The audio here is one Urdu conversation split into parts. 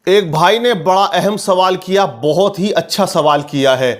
ایک بھائی نے بڑا اہم سوال کیا، بہت ہی اچھا سوال کیا ہے،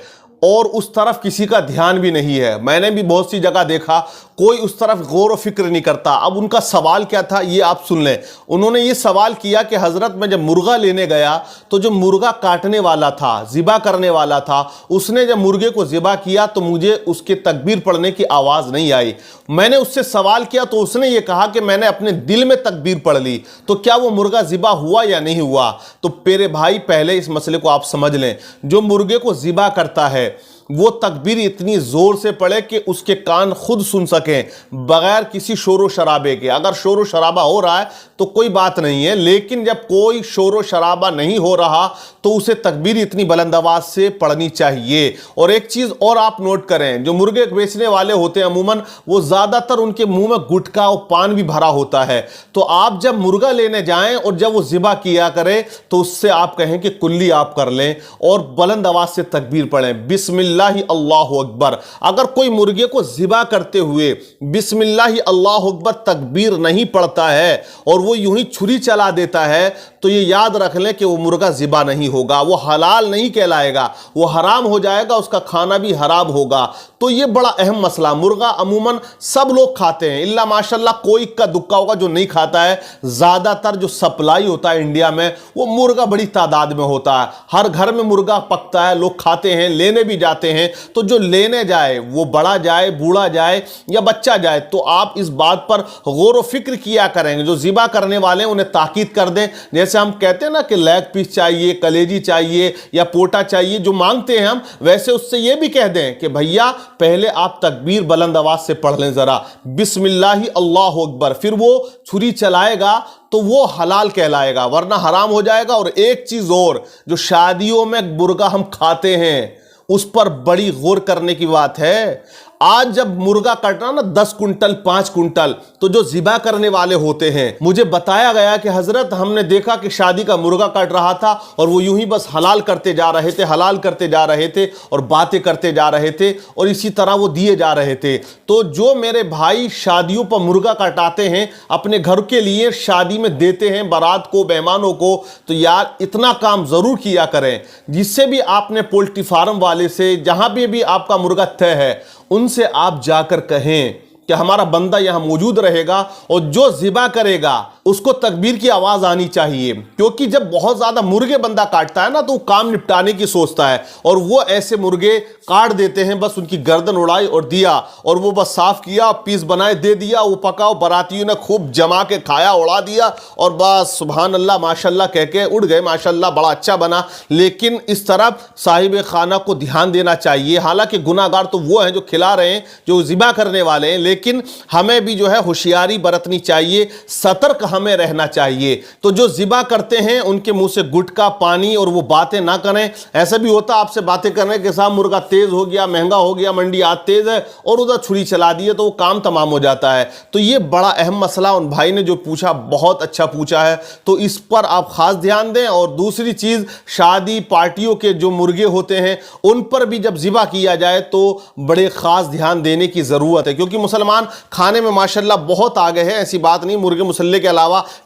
اور اس طرف کسی کا دھیان بھی نہیں ہے۔ میں نے بھی بہت سی جگہ دیکھا، کوئی اس طرف غور و فکر نہیں کرتا۔ اب ان کا سوال کیا تھا یہ آپ سن لیں۔ انہوں نے یہ سوال کیا کہ حضرت میں جب مرغا لینے گیا تو جو مرغا کاٹنے والا تھا، ذبح کرنے والا تھا، اس نے جب مرغے کو ذبح کیا تو مجھے اس کے تکبیر پڑھنے کی آواز نہیں آئی۔ میں نے اس سے سوال کیا تو اس نے یہ کہا کہ میں نے اپنے دل میں تکبیر پڑھ لی، تو کیا وہ مرغا ذبح ہوا یا نہیں ہوا؟ تو میرے بھائی پہلے اس مسئلے کو آپ سمجھ لیں۔ جو مرغے کو ذبح کرتا ہے وہ تکبیر اتنی زور سے پڑھے کہ اس کے کان خود سن سکیں بغیر کسی شور و شرابے کے۔ اگر شور و شرابہ ہو رہا ہے تو کوئی بات نہیں ہے، لیکن جب کوئی شور و شرابہ نہیں ہو رہا تو اسے تکبیر اتنی بلند آواز سے پڑھنی چاہیے۔ اور ایک چیز اور آپ نوٹ کریں، جو مرغے بیچنے والے ہوتے ہیں عموماً وہ زیادہ تر ان کے منہ میں گٹکا اور پان بھی بھرا ہوتا ہے۔ تو آپ جب مرغا لینے جائیں اور جب وہ ذبح کیا کرے تو اس سے آپ کہیں کہ کلی آپ کر لیں اور بلند آواز سے تکبیر پڑھیں، بسم اللہ اللہ اکبر۔ اگر کوئی مرغے کو ذبح کرتے ہوئے بسم اللہ اللہ اکبر تکبیر نہیں پڑھتا ہے اور وہ یوں ہی چھری چلا دیتا ہے تو یہ یاد رکھ لیں کہ وہ مرغا ذبح نہیں ہوگا، وہ حلال نہیں کہلائے گا، وہ حرام ہو جائے گا، اس کا کھانا بھی حرام ہوگا۔ تو یہ بڑا اہم مسئلہ۔ مرغا عموماً سب لوگ کھاتے ہیں، الا ماشاءاللہ کوئی کا دکا ہوگا جو نہیں کھاتا ہے۔ زیادہ تر جو سپلائی ہوتا ہے انڈیا میں وہ مرغا بڑی تعداد میں ہوتا ہے، ہر گھر میں مرغا پکتا ہے، لوگ کھاتے ہیں، لینے بھی جاتے ہیں۔ تو جو لینے جائے وہ بڑا جائے، بوڑھا جائے یا بچہ جائے، تو آپ اس بات پر غور و فکر کیا کریں گے۔ جو ذبح کرنے والے ہیں انہیں تاکید کر دیں، جیسے ہم کہتے ہیں نا کہ لیگ پیس چاہیے، کلیجی چاہیے یا پوٹا چاہیے، جو مانگتے ہیں ہم، ویسے اس سے یہ بھی کہہ دیں کہ بھیا پہلے آپ تکبیر بلند آواز سے پڑھ لیں ذرا، بسم اللہ اللہ اکبر، پھر وہ چھری چلائے گا تو وہ حلال کہلائے گا، ورنہ حرام ہو جائے گا۔ اور ایک چیز اور، جو شادیوں میں مرغا ہم کھاتے ہیں اس پر بڑی غور کرنے کی بات ہے۔ آج جب مرغا کٹنا نا 10 کنٹل 5 کنٹل، تو جو ذبح کرنے والے ہوتے ہیں، مجھے بتایا گیا کہ حضرت ہم نے دیکھا کہ شادی کا مرغا کٹ رہا تھا اور وہ یوں ہی بس حلال کرتے جا رہے تھے، حلال کرتے جا رہے تھے اور باتیں کرتے جا رہے تھے اور اسی طرح وہ دیے جا رہے تھے۔ تو جو میرے بھائی شادیوں پر مرغا کٹاتے ہیں، اپنے گھر کے لیے شادی میں دیتے ہیں بارات کو، مہمانوں کو، تو یار اتنا کام ضرور کیا کریں۔ جس سے بھی آپ نے پولٹری فارم والے سے، جہاں بھی آپ کا مرغا طے ہے، ان سے آپ جا کر کہیں کہ ہمارا بندہ یہاں موجود رہے گا اور جو ذبح کرے گا اس کو تکبیر کی آواز آنی چاہیے۔ کیونکہ جب بہت زیادہ مرغے بندہ کاٹتا ہے نا تو وہ کام نپٹانے کی سوچتا ہے، اور وہ ایسے مرغے کاٹ دیتے ہیں، بس ان کی گردن اڑائی اور دیا، اور وہ بس صاف کیا، پیس بنائے دے دیا، وہ پکاؤ، براتیوں نے خوب جما کے کھایا، اڑا دیا، اور بس سبحان اللہ ماشاءاللہ کہہ کے اڑ گئے، ماشاءاللہ بڑا اچھا بنا۔ لیکن اس طرف صاحب خانہ کو دھیان دینا چاہیے۔ حالانکہ گناہ گار تو وہ ہیں جو کھلا رہے ہیں، جو ذبح کرنے والے ہیں، لیکن ہمیں بھی جو ہے ہوشیاری برتنی چاہیے، سترک ہمیں رہنا چاہیے۔ تو جو ذبح کرتے ہیں ان کے منہ سے گٹکا، پانی اور وہ باتیں نہ کریں۔ ایسا بھی ہوتا آپ سے باتیں کرنے کے ساتھ مرغا تیز ہو گیا، مہنگا ہو گیا، منڈی آج تیز ہے، اور ادھر چھری چلا دی تو وہ کام تمام ہو جاتا ہے۔ تو یہ بڑا اہم مسئلہ ان بھائی نے جو پوچھا بہت اچھا پوچھا ہے، تو اس پر آپ خاص دھیان دیں۔ اور دوسری چیز، شادی پارٹیوں کے جو مرغے ہوتے ہیں ان پر بھی جب ذبح کیا جائے تو بڑے خاص دھیان دینے کی ضرورت ہے، کیونکہ مسلمان کھانے میں ماشاءاللہ بہت آگے ہیں۔ ایسی بات نہیں، مرغے مسلح کے علاوہ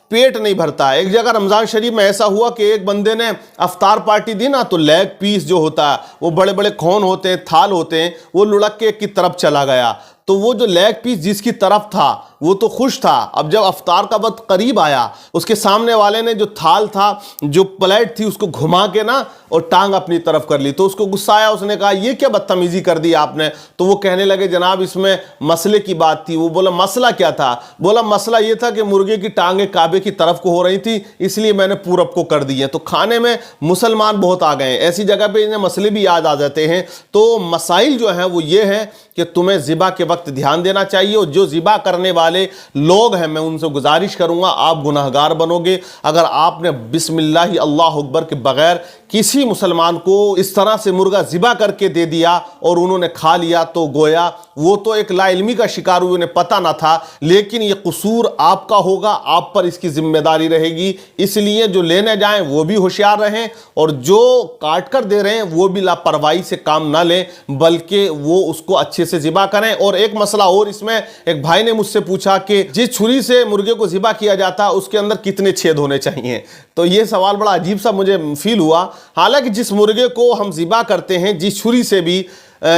پیٹ نہیں بھرتا ہے۔ ایک جگہ رمضان شریف میں ایسا ہوا کہ ایک بندے نے افطار پارٹی دی نا، تو لیگ پیس جو ہوتا ہے، وہ بڑے بڑے کھون ہوتے ہیں، تھال ہوتے ہیں، وہ لڑک کے ایک کی طرف چلا گیا۔ تو وہ جو لیگ پیس جس کی طرف تھا وہ تو خوش تھا۔ اب جب افطار کا وقت قریب آیا، اس کے سامنے والے نے جو تھال تھا، جو پلیٹ تھی، اس کو گھما کے نا اور ٹانگ اپنی طرف کر لی، تو اس کو غصہ آیا۔ اس نے کہا یہ کیا بدتمیزی کر دی آپ نے؟ تو وہ کہنے لگے جناب اس میں مسئلے کی بات تھی۔ وہ بولا مسئلہ کیا تھا؟ بولا مسئلہ یہ تھا کہ مرغے کی ٹانگیں کعبے کی طرف کو ہو رہی تھی، اس لیے میں نے پورب کو کر دی ہیں۔ تو کھانے میں مسلمان بہت آ گئے ہیں، ایسی جگہ پہ انہیں مسئلے بھی یاد آ جاتے ہیں۔ تو مسائل جو ہیں وہ یہ ہیں کہ تمہیں ذبح کے وقت دھیان دینا چاہیے، اور جو ذبح کرنے والے لوگ ہیں میں ان سے گزارش کروں گا آپ گناہگار بنو گے اگر آپ نے بسم اللہ اللہ اکبر کے بغیر کسی مسلمان کو اس طرح سے مرغا ذبح کر کے دے دیا اور انہوں نے کھا لیا، تو گویا وہ تو ایک لا علمی کا شکار ہوئے، انہیں پتہ نہ تھا۔ لیکن یہ قصور آپ کا ہوگا، آپ پر اس کی ذمہ داری رہے گی۔ اس لیے جو لینے جائیں وہ بھی ہوشیار رہیں، اور جو کاٹ کر دے رہے ہیں وہ بھی لاپرواہی سے کام نہ لیں، بلکہ وہ اس کو اچھے سے ذبح کریں۔ اور ایک مسئلہ اور اس میں ایک بھائی نے مجھ سے پوچھا کہ جس چھری سے مرغے کو ذبح کیا جاتا ہے اس کے اندر کتنے چھید ہونے چاہیے. تو یہ سوال بڑا عجیب سا مجھے فیل ہوا. حالانکہ جس مرغے کو ہم ذبح کرتے ہیں جس چھری سے بھی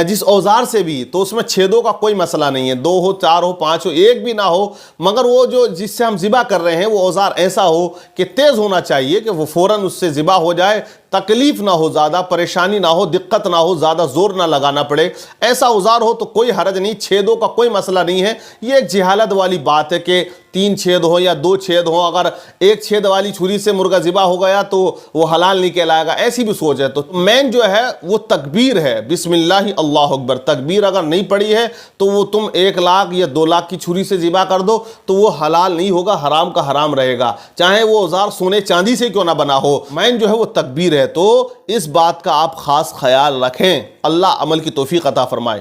جس اوزار سے بھی تو اس میں چھیدوں کا کوئی مسئلہ نہیں ہے. 2 ہو 4 ہو 5 ہو ایک بھی نہ ہو, مگر وہ جو جس سے ہم ذبح کر رہے ہیں وہ اوزار ایسا ہو کہ تیز ہونا چاہیے کہ وہ فوراً اس سے ذبح ہو جائے, تکلیف نہ ہو, زیادہ پریشانی نہ ہو, دقت نہ ہو, زیادہ زور نہ لگانا پڑے. ایسا اوزار ہو تو کوئی حرج نہیں, چھیدوں کا کوئی مسئلہ نہیں ہے. یہ ایک جہالت والی بات ہے کہ 3 چھید ہو یا 2 چھید ہو, اگر 1 چھید والی چھری سے مرغا ذبح ہو گیا تو وہ حلال نہیں کہلائے گا, ایسی بھی سوچ ہے. تو مین جو ہے وہ تکبیر ہے, بسم اللہ اللہ اکبر. تکبیر اگر نہیں پڑی ہے تو وہ تم 1 لاکھ یا 2 لاکھ کی چھری سے ذبح کر دو تو وہ حلال نہیں ہوگا, حرام کا حرام رہے گا, چاہے وہ اوزار سونے چاندی سے کیوں نہ بنا ہو. مین جو ہے وہ تکبیر ہے. تو اس بات کا آپ خاص خیال رکھیں. اللہ عمل کی توفیق عطا فرمائے.